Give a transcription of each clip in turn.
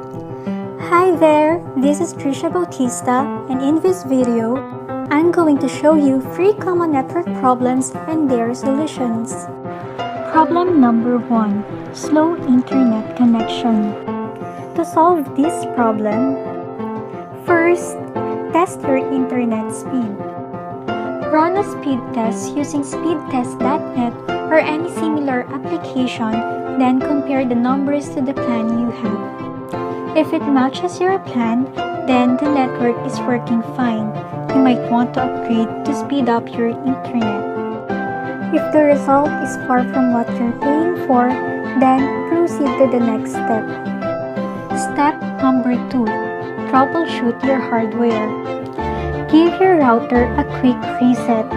Hi there, this is Trisha Bautista, and in this video, I'm going to show you 3 common network problems and their solutions. Problem number 1, slow internet connection. To solve this problem, first, test your internet speed. Run a speed test using speedtest.net or any similar application, then compare the numbers to the plan you have. If it matches your plan, then the network is working fine. You might want to upgrade to speed up your internet. If the result is far from what you're paying for, then proceed to the next step. Step number 2. Troubleshoot your hardware. Give your router a quick reset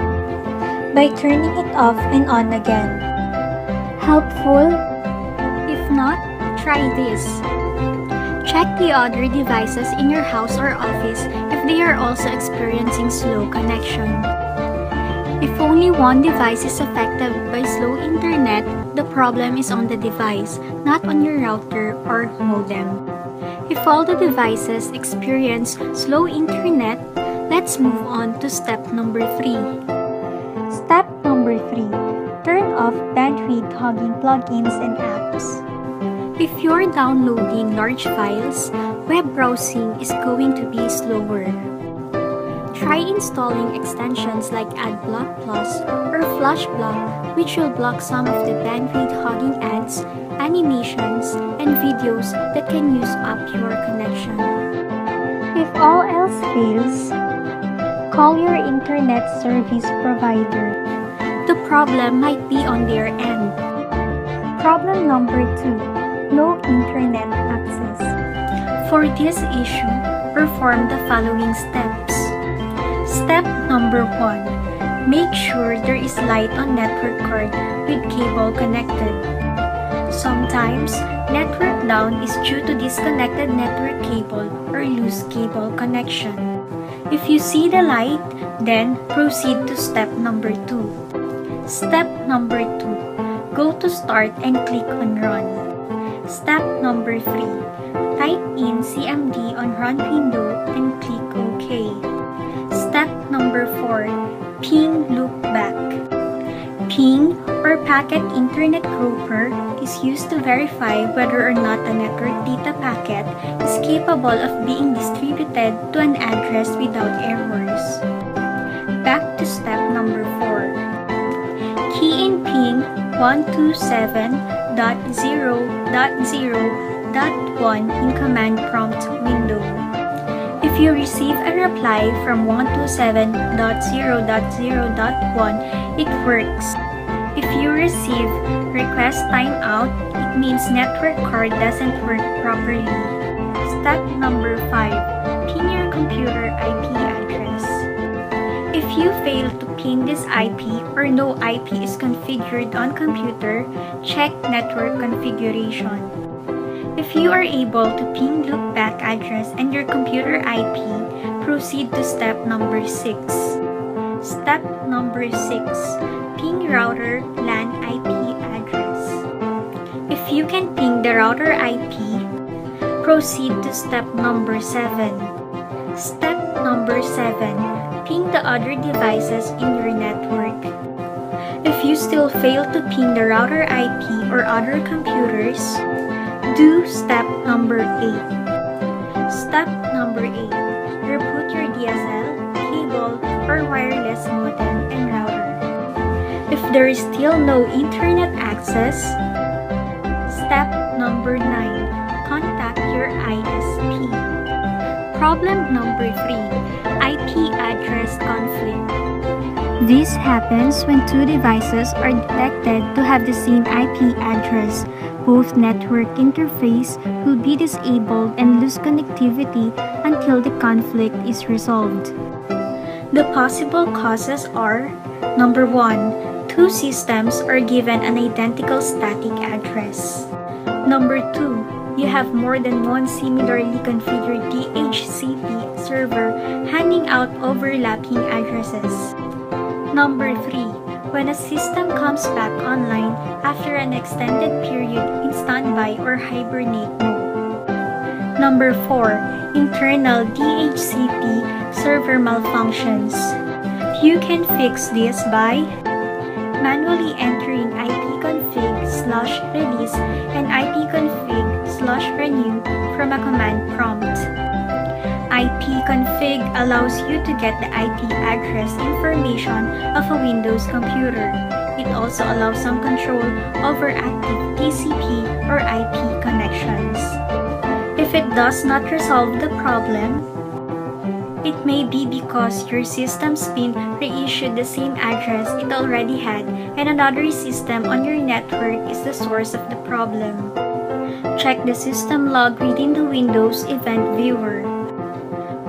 by turning it off and on again. Helpful? If not, try this. Check the other devices in your house or office if they are also experiencing slow connection. If only one device is affected by slow internet, the problem is on the device, not on your router or modem. If all the devices experience slow internet, let's move on to step number 3. Step number 3. Turn off bandwidth hogging plugins and apps. If you're downloading large files, web browsing is going to be slower. Try installing extensions like AdBlock Plus or FlashBlock, which will block some of the bandwidth hogging ads, animations, and videos that can use up your connection. If all else fails, call your internet service provider. The problem might be on their end. Problem number 2. Low internet access. For this issue, perform the following steps. Step number 1. Make sure there is light on network card with cable connected. Sometimes, network down is due to disconnected network cable or loose cable connection. If you see the light, then proceed to step number 2. Step number 2. Go to Start and click on Run. Step number 3. Type in CMD on Run window and click OK. Step number 4. Ping loopback. Ping or packet internet grouper is used to verify whether or not a network data packet is capable of being distributed to an address without errors. Back to step number 4. Key in ping 127.0.0.1 in command prompt window. If you receive a reply from 127.0.0.1, it works. If you receive request timeout, it means network card doesn't work properly. Step number 5. Ping your computer IP address. If you fail to ping this IP or no IP is configured on computer, check network configuration. If you are able to ping loopback address and your computer IP, proceed to step number 6. Step number 6. Ping router LAN IP address. If you can ping the router IP, proceed to step number 7. Step number 7. Ping the other devices in your network. If you still fail to ping the router IP or other computers, do step number 8. Step number 8. Reboot your DSL, cable, or wireless modem and router. If there is still no internet access, step number 9. Contact your ISP. Problem number 3. IP address conflict. This happens when two devices are detected to have the same IP address. Both network interface will be disabled and lose connectivity until the conflict is resolved. The possible causes are: number 1. Two systems are given an identical static address. Number 2. You have more than one similarly configured DHCP server handing out overlapping addresses. Number 3. When a system comes back online after an extended period in standby or hibernate mode. Number 4. Internal DHCP server malfunctions. You can fix this by manually entering ipconfig/release and ipconfig/renew from a command prompt. ipconfig allows you to get the IP address information of a Windows computer. It also allows some control over active TCP or IP connections. If it does not resolve the problem, it may be because your system's PIN reissued the same address it already had and another system on your network is the source of the problem. Check the system log within the Windows Event Viewer,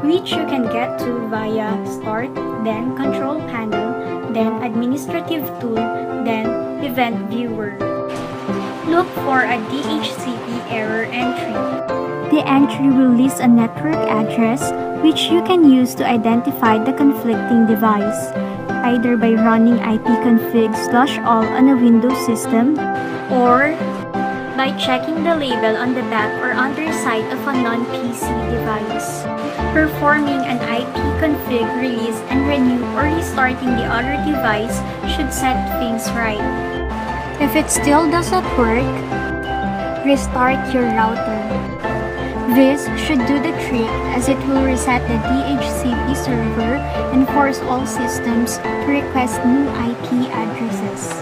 which you can get to via Start, then Control Panel, then Administrative Tool, then Event Viewer. Look for a DHCP error entry. The entry will list a network address which you can use to identify the conflicting device, either by running ipconfig/all on a Windows system or by checking the label on the back or underside of a non-PC device. Performing an ipconfig release and renew or restarting the other device should set things right. If it still doesn't work, restart your router. This should do the trick as it will reset the DHCP server and force all systems to request new IP addresses.